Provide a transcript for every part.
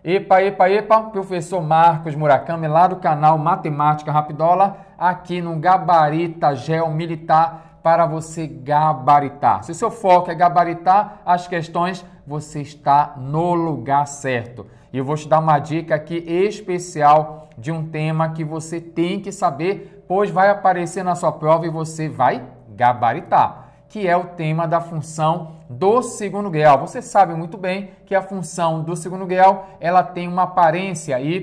Epa, epa, epa, professor Marcos Murakami, lá do canal Matemática Rapidola, aqui no Gabarita Geo Militar, para você gabaritar. Se o seu foco é gabaritar as questões, você está no lugar certo. E eu vou te dar uma dica aqui especial de um tema que você tem que saber, pois vai aparecer na sua prova e você vai gabaritar, que é o tema da função do segundo grau. Você sabe muito bem que a função do segundo grau, ela tem uma aparência y,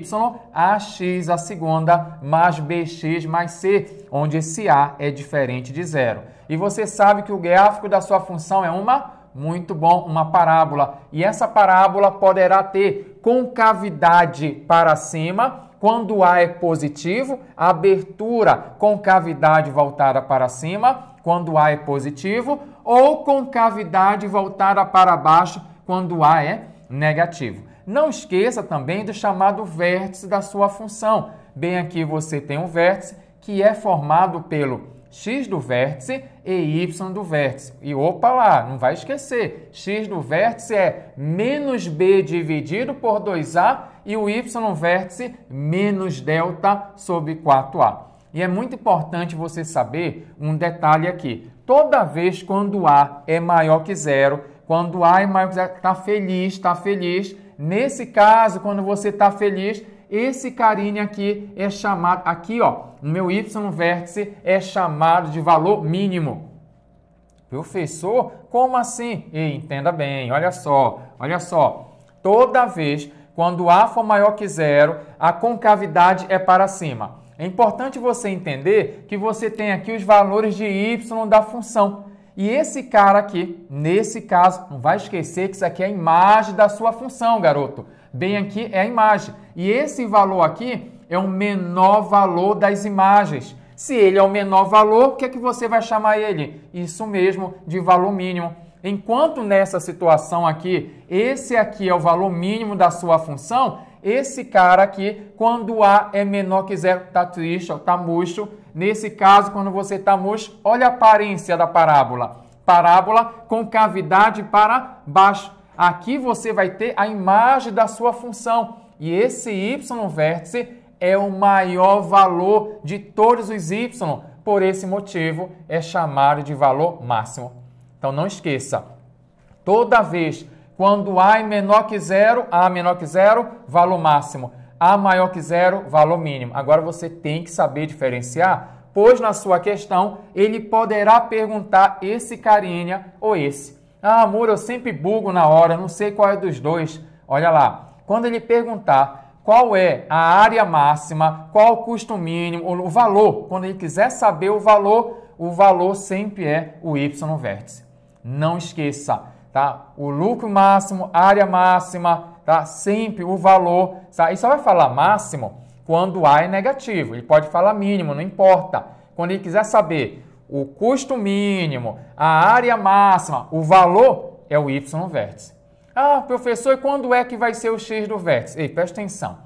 ax a segunda, mais bx mais c, onde esse a é diferente de zero. E você sabe que o gráfico da sua função é muito bom, uma parábola. E essa parábola poderá ter concavidade para cima, quando A é positivo, abertura, concavidade voltada para cima, quando A é positivo, ou concavidade voltada para baixo, quando A é negativo. Não esqueça também do chamado vértice da sua função. Bem, aqui você tem um vértice que é formado pelo x do vértice e y do vértice. E opa lá, não vai esquecer, x do vértice é menos b dividido por 2a e o y vértice menos delta sobre 4a. E é muito importante você saber um detalhe aqui. Toda vez quando A é maior que zero, quando A é maior que zero, está feliz, está feliz. Nesse caso, quando você está feliz, esse carinha aqui é chamado, aqui ó, o meu y vértice é chamado de valor mínimo. Professor, como assim? E entenda bem, olha só. Toda vez quando A for maior que zero, a concavidade é para cima. É importante você entender que você tem aqui os valores de y da função. E esse cara aqui, nesse caso, não vai esquecer que isso aqui é a imagem da sua função, garoto. Bem aqui é a imagem. E esse valor aqui é o menor valor das imagens. Se ele é o menor valor, o que é que você vai chamar ele? Isso mesmo, de valor mínimo. Enquanto nessa situação aqui, esse aqui é o valor mínimo da sua função, esse cara aqui, quando A é menor que zero, tá triste, tá murcho. Nesse caso, quando você tá murcho, olha a aparência da parábola. Parábola com cavidade para baixo. Aqui você vai ter a imagem da sua função. E esse y vértice é o maior valor de todos os y. Por esse motivo, é chamado de valor máximo. Então, não esqueça. Toda vez quando A é menor que zero, A menor que zero, valor máximo. A maior que zero, valor mínimo. Agora você tem que saber diferenciar, pois na sua questão ele poderá perguntar esse carinha ou esse. Ah, amor, eu sempre bugo na hora, não sei qual é dos dois. Olha lá, quando ele perguntar qual é a área máxima, qual o custo mínimo, o valor, quando ele quiser saber o valor sempre é o y vértice. Não esqueça. Tá? O lucro máximo, área máxima, tá? Sempre o valor. Tá? E só vai falar máximo quando A é negativo. Ele pode falar mínimo, não importa. Quando ele quiser saber o custo mínimo, a área máxima, o valor é o y vértice. Ah, professor, e quando é que vai ser o x do vértice? Ei, presta atenção.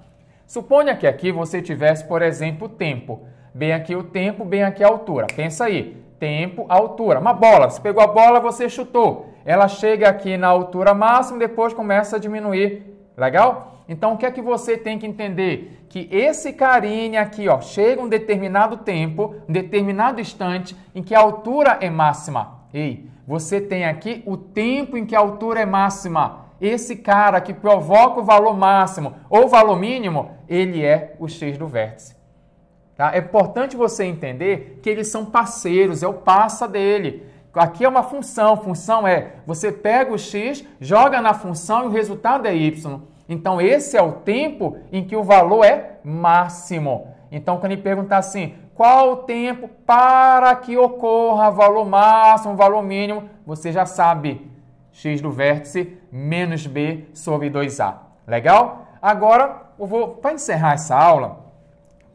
Suponha que aqui você tivesse, por exemplo, o tempo. Bem aqui o tempo, bem aqui a altura. Pensa aí. Tempo, altura. Uma bola. Você pegou a bola, você chutou. Ela chega aqui na altura máxima e depois começa a diminuir. Legal? Então, o que é que você tem que entender? Que esse carinha aqui, ó, chega um determinado tempo, um determinado instante em que a altura é máxima. Ei, você tem aqui o tempo em que a altura é máxima. Esse cara que provoca o valor máximo ou valor mínimo, ele é o x do vértice. Tá? É importante você entender que eles são parceiros, é o passa dele. Aqui é uma função, função é, você pega o x, joga na função e o resultado é y. Então, esse é o tempo em que o valor é máximo. Então, quando ele perguntar assim, qual o tempo para que ocorra valor máximo, valor mínimo, você já sabe, x do vértice menos b sobre 2a. Legal? Agora, para encerrar essa aula,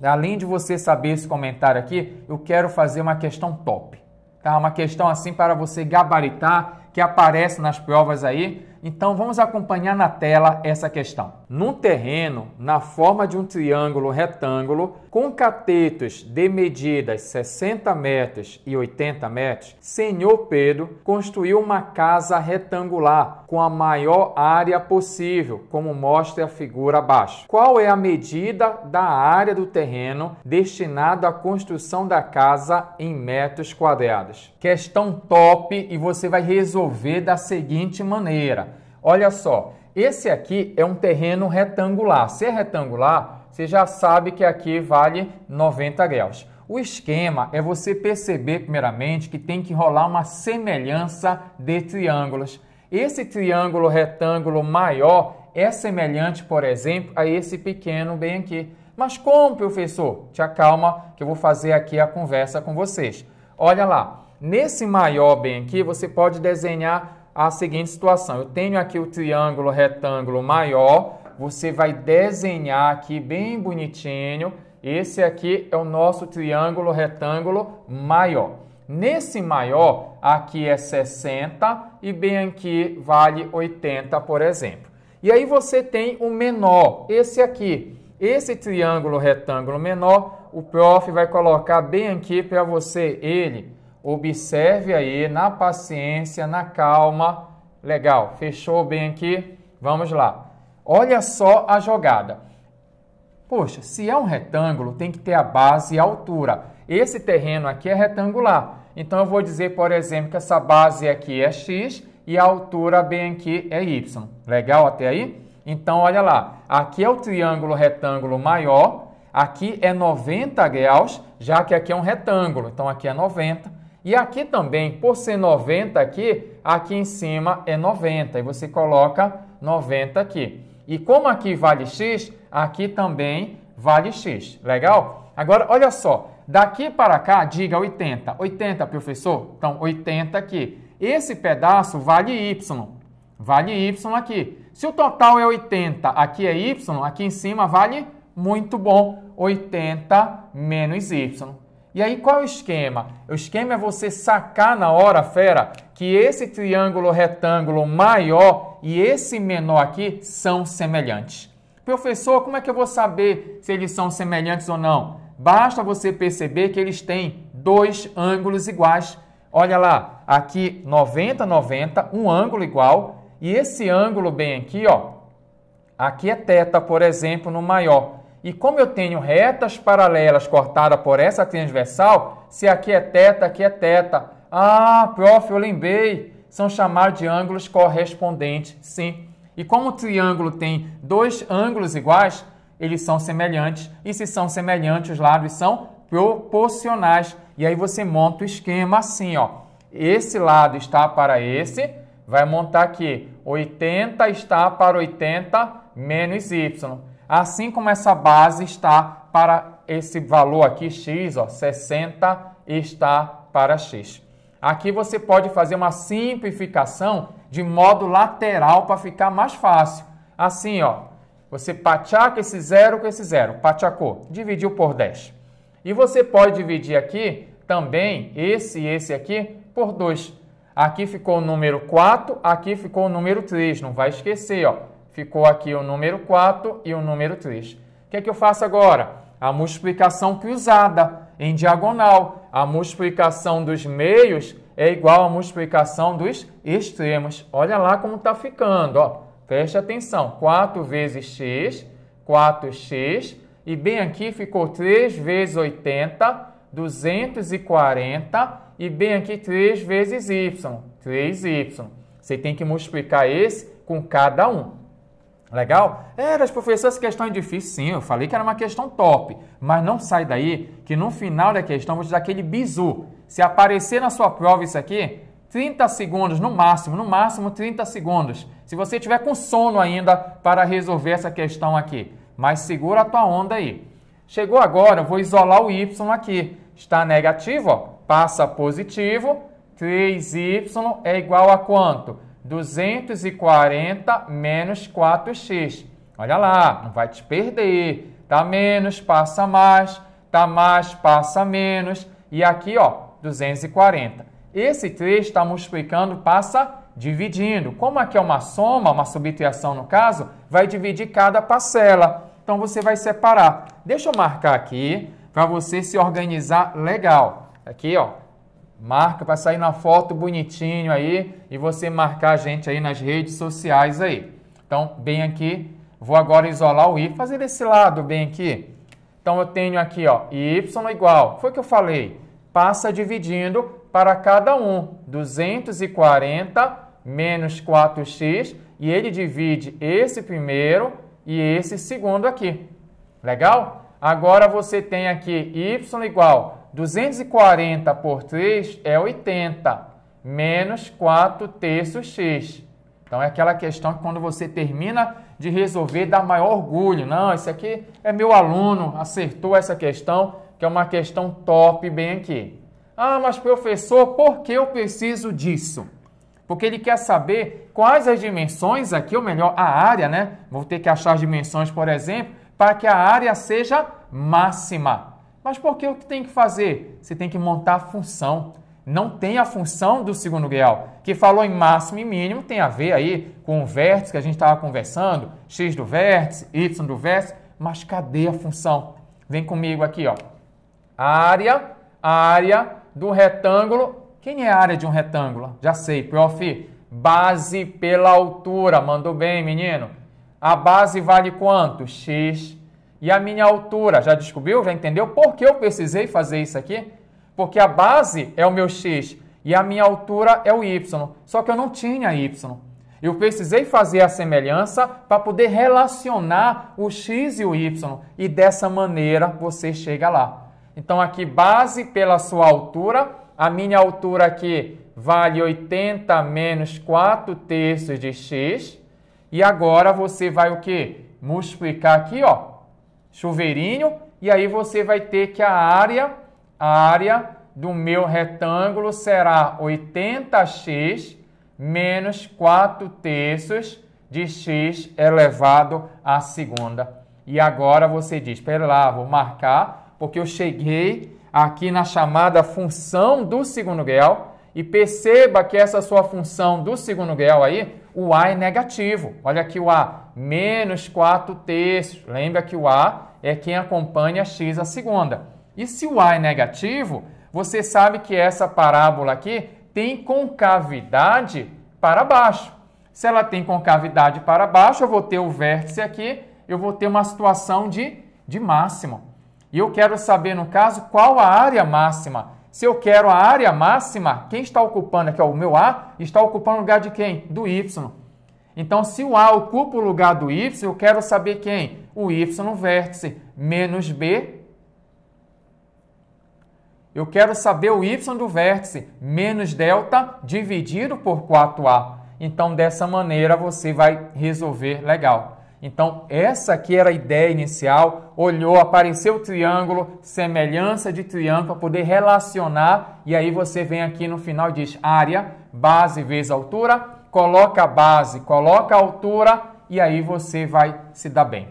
além de você saber esse comentário aqui, eu quero fazer uma questão top. Tá? Uma questão assim para você gabaritar, que aparece nas provas aí. Então vamos acompanhar na tela essa questão. Num terreno na forma de um triângulo retângulo com catetos de medidas 60 metros e 80 metros, senhor Pedro construiu uma casa retangular com a maior área possível, como mostra a figura abaixo. Qual é a medida da área do terreno destinada à construção da casa em metros quadrados? Questão top, e você vai resolver da seguinte maneira. Olha só, esse aqui é um terreno retangular. Se é retangular, você já sabe que aqui vale 90 graus. O esquema é você perceber, primeiramente, que tem que rolar uma semelhança de triângulos. Esse triângulo retângulo maior é semelhante, por exemplo, a esse pequeno bem aqui. Mas como, professor? Te acalma que eu vou fazer aqui a conversa com vocês. Olha lá, nesse maior bem aqui, você pode desenhar a seguinte situação. Eu tenho aqui o triângulo retângulo maior, você vai desenhar aqui bem bonitinho. Esse aqui é o nosso triângulo retângulo maior. Nesse maior, aqui é 60 e bem aqui vale 80, por exemplo. E aí você tem o menor, esse aqui. Esse triângulo retângulo menor, o prof vai colocar bem aqui para você ele. Observe aí, na paciência, na calma. Legal, fechou bem aqui? Vamos lá. Olha só a jogada. Poxa, se é um retângulo, tem que ter a base e a altura. Esse terreno aqui é retangular. Então, eu vou dizer, por exemplo, que essa base aqui é x e a altura bem aqui é y. Legal até aí? Então, olha lá. Aqui é o triângulo retângulo maior. Aqui é 90 graus, já que aqui é um retângulo. Então, aqui é 90. E aqui também, por ser 90 aqui em cima é 90. E você coloca 90 aqui. E como aqui vale x, aqui também vale x. Legal? Agora, olha só. Daqui para cá, diga 80. 80, professor? Então, 80 aqui. Esse pedaço vale y. Vale y aqui. Se o total é 80, aqui é y, aqui em cima vale muito bom. 80 menos y. E aí, qual é o esquema? O esquema é você sacar na hora, fera, que esse triângulo retângulo maior e esse menor aqui são semelhantes. Professor, como é que eu vou saber se eles são semelhantes ou não? Basta você perceber que eles têm dois ângulos iguais. Olha lá, aqui 90, 90, um ângulo igual. E esse ângulo bem aqui, ó, aqui é θ, por exemplo, no maior. E como eu tenho retas paralelas cortadas por essa transversal, se aqui é θ, aqui é θ. Ah, prof, eu lembrei. São chamados de ângulos correspondentes, sim. E como o triângulo tem dois ângulos iguais, eles são semelhantes. E se são semelhantes, os lados são proporcionais. E aí você monta o esquema assim, ó. Esse lado está para esse, vai montar aqui. 80 está para 80 menos y. Assim como essa base está para esse valor aqui, x, ó, 60 está para x. Aqui você pode fazer uma simplificação de modo lateral para ficar mais fácil. Assim, ó, você pachaca esse zero com esse zero, pachacou, dividiu por 10. E você pode dividir aqui também esse e esse aqui por 2. Aqui ficou o número 4, aqui ficou o número 3, não vai esquecer, ó. Ficou aqui o número 4 e o número 3. O que é que eu faço agora? A multiplicação cruzada, em diagonal. A multiplicação dos meios é igual à multiplicação dos extremos. Olha lá como está ficando. Ó. Preste atenção. 4 vezes x, 4x. E bem aqui ficou 3 vezes 80, 240. E bem aqui 3 vezes y, 3y. Você tem que multiplicar esse com cada um. Legal? Professor, essa questão é difícil. Sim, eu falei que era uma questão top. Mas não sai daí que no final da questão eu vou te dar aquele bizu. Se aparecer na sua prova isso aqui, 30 segundos no máximo 30 segundos. Se você tiver com sono ainda para resolver essa questão aqui. Mas segura a tua onda aí. Chegou agora, eu vou isolar o y aqui. Está negativo, ó, passa positivo. 3y é igual a quanto? 240 menos 4x. Olha lá, não vai te perder. Tá menos, passa mais. Tá mais, passa menos. E aqui, ó, 240. Esse 3 está multiplicando, passa dividindo. Como aqui é uma soma, uma subtração no caso, vai dividir cada parcela. Então, você vai separar. Deixa eu marcar aqui para você se organizar legal. Aqui, ó, marca para sair na foto bonitinho aí e você marcar a gente aí nas redes sociais aí. Então, bem aqui, vou agora isolar o y, fazer desse lado bem aqui. Então, eu tenho aqui, ó, y igual, foi o que eu falei, passa dividindo para cada um, 240 menos 4x, e ele divide esse primeiro e esse segundo aqui. Legal? Agora você tem aqui y igual 240 por 3 é 80, menos 4/3 x. Então, é aquela questão que quando você termina de resolver, dá maior orgulho. Não, esse aqui é meu aluno, acertou essa questão, que é uma questão top bem aqui. Ah, mas professor, por que eu preciso disso? Porque ele quer saber quais as dimensões aqui, ou melhor, a área, né? Vou ter que achar as dimensões, por exemplo, para que a área seja máxima. Mas por que o que tem que fazer? Você tem que montar a função. Não tem a função do segundo grau, que falou em máximo e mínimo, tem a ver aí com o vértice que a gente estava conversando, x do vértice, y do vértice, mas cadê a função? Vem comigo aqui, ó. A área do retângulo. Quem é a área de um retângulo? Já sei, prof. Base pela altura. Mandou bem, menino. A base vale quanto? X. E a minha altura, já descobriu? Já entendeu por que eu precisei fazer isso aqui? Porque a base é o meu x e a minha altura é o y. Só que eu não tinha y. Eu precisei fazer a semelhança para poder relacionar o x e o y. E dessa maneira você chega lá. Então aqui base pela sua altura. A minha altura aqui vale 80 menos 4/3 de x. E agora você vai o quê? Multiplicar aqui, ó, chuveirinho. E aí você vai ter que a área do meu retângulo será 80x menos 4/3 de x elevado à segunda. E agora você diz, espera lá, vou marcar, porque eu cheguei aqui na chamada função do segundo grau, e perceba que essa sua função do segundo grau aí, o a é negativo. Olha aqui o a, menos 4/3. Lembra que o a é quem acompanha x à segunda. E se o a é negativo, você sabe que essa parábola aqui tem concavidade para baixo. Se ela tem concavidade para baixo, eu vou ter o vértice aqui, eu vou ter uma situação de máximo. E eu quero saber, no caso, qual a área máxima. Se eu quero a área máxima, quem está ocupando aqui, ó, o meu A, está ocupando o lugar de quem? Do Y. Então, se o A ocupa o lugar do Y, eu quero saber quem? O Y vértice, menos B. Eu quero saber o Y do vértice, menos delta, dividido por 4A. Então, dessa maneira, você vai resolver legal. Então, essa aqui era a ideia inicial. Olhou, apareceu o triângulo, semelhança de triângulo, para poder relacionar. E aí você vem aqui no final e diz área, base vezes altura, coloca a base, coloca a altura, e aí você vai se dar bem.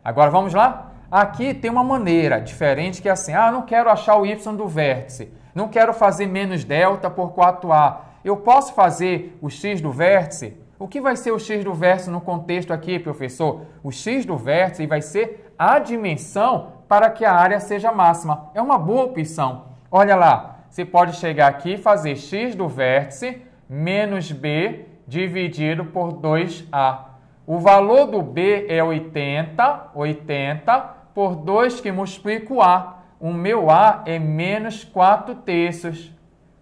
Agora, vamos lá? Aqui tem uma maneira diferente que é assim, não quero achar o Y do vértice, não quero fazer menos delta por 4A. Eu posso fazer o X do vértice? O que vai ser o x do vértice no contexto aqui, professor? O x do vértice vai ser a dimensão para que a área seja máxima. É uma boa opção. Olha lá, você pode chegar aqui e fazer x do vértice menos b dividido por 2a. O valor do b é 80 por 2 que multiplica o a. O meu a é menos 4/3.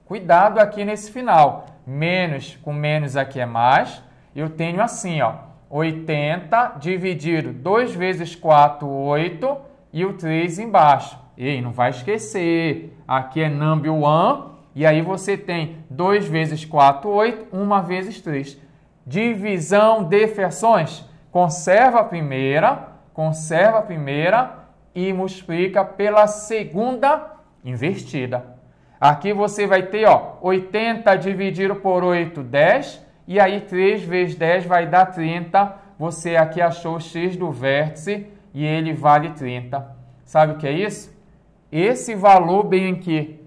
Cuidado aqui nesse final. Menos com menos aqui é mais. Eu tenho assim, ó, 80 dividido 2 vezes 4, 8, e o 3 embaixo. E não vai esquecer, aqui é number 1, e aí você tem 2 vezes 4, 8, 1 vezes 3. Divisão de frações. Conserva a primeira e multiplica pela segunda invertida. Aqui você vai ter, ó, 80 dividido por 8, 10, e aí 3 vezes 10 vai dar 30. Você aqui achou o x do vértice e ele vale 30. Sabe o que é isso? Esse valor bem aqui,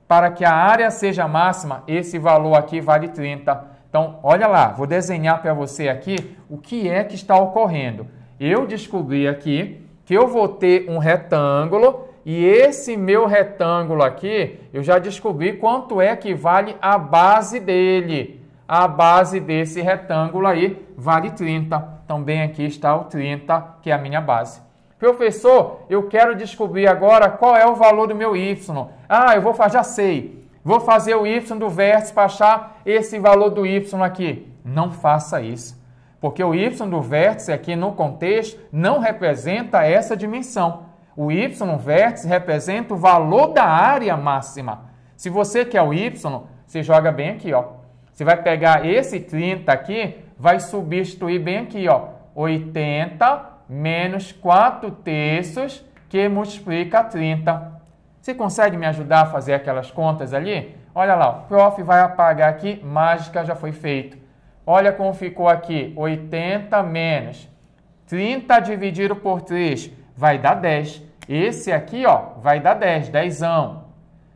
para que a área seja máxima, esse valor aqui vale 30. Então, olha lá, vou desenhar para você aqui o que é que está ocorrendo. Eu descobri aqui que eu vou ter um retângulo e esse meu retângulo aqui, eu já descobri quanto é que vale a base dele. A base desse retângulo aí vale 30. Então, bem aqui está o 30, que é a minha base. Professor, eu quero descobrir agora qual é o valor do meu y. Ah, eu vou fazer, já sei. Vou fazer o y do vértice para achar esse valor do y aqui. Não faça isso. Porque o y do vértice aqui no contexto não representa essa dimensão. O y vértice representa o valor da área máxima. Se você quer o y, você joga bem aqui, ó. Você vai pegar esse 30 aqui, vai substituir bem aqui, ó. 80 menos 4/3 que multiplica 30. Você consegue me ajudar a fazer aquelas contas ali? Olha lá, o prof vai apagar aqui, mágica já foi feito. Olha como ficou aqui, 80 menos 30 dividido por 3 vai dar 10. Esse aqui, ó, vai dar 10, 10ão.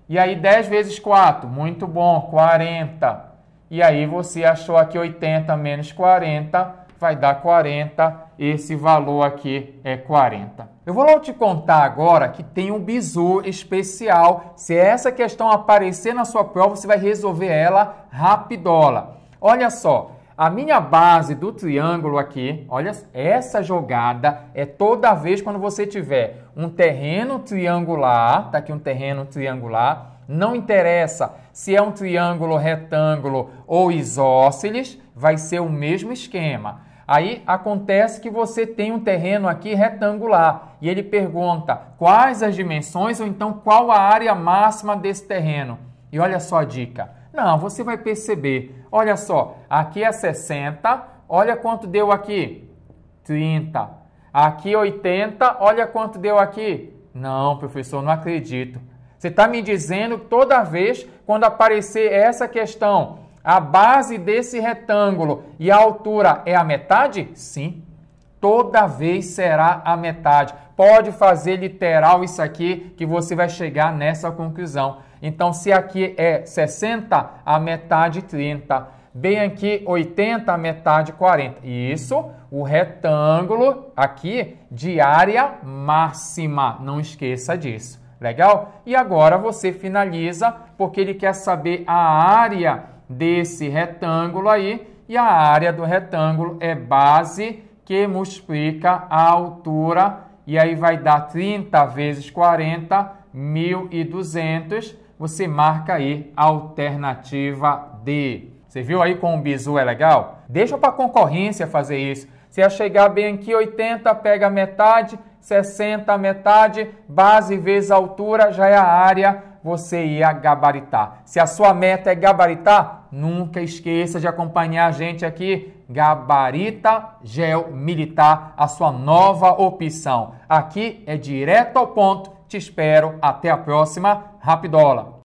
E aí 10 vezes 4, muito bom, 40. E aí você achou aqui 80 menos 40, vai dar 40. Esse valor aqui é 40. Eu vou logo te contar agora que tem um bizu especial. Se essa questão aparecer na sua prova, você vai resolver ela rapidola. Olha só, a minha base do triângulo aqui, olha, essa jogada é toda vez quando você tiver um terreno triangular, tá aqui um terreno triangular, não interessa se é um triângulo retângulo ou isósceles, vai ser o mesmo esquema. Aí acontece que você tem um terreno aqui retangular e ele pergunta quais as dimensões ou então qual a área máxima desse terreno. E olha só a dica. Não, você vai perceber. Olha só, aqui é 60, olha quanto deu aqui. 30. Aqui 80, olha quanto deu aqui. Não, professor, não acredito. Você está me dizendo que toda vez quando aparecer essa questão, a base desse retângulo e a altura é a metade? Sim. Toda vez será a metade. Pode fazer literal isso aqui que você vai chegar nessa conclusão. Então, se aqui é 60, a metade 30. Bem aqui, 80, a metade 40. Isso, o retângulo aqui de área máxima. Não esqueça disso. Legal? E agora você finaliza porque ele quer saber a área desse retângulo aí, e a área do retângulo é base que multiplica a altura, e aí vai dar 30 vezes 40, 1.200. Você marca aí a alternativa D. Você viu aí como o bizu é legal? Deixa para a concorrência fazer isso. Se ia chegar bem aqui, 80, pega a metade, 60 a metade, base vezes altura, já é a área, você ia gabaritar. Se a sua meta é gabaritar, nunca esqueça de acompanhar a gente aqui. Gabarita Geo Militar, a sua nova opção. Aqui é direto ao ponto. Te espero. Até a próxima. Rapidola!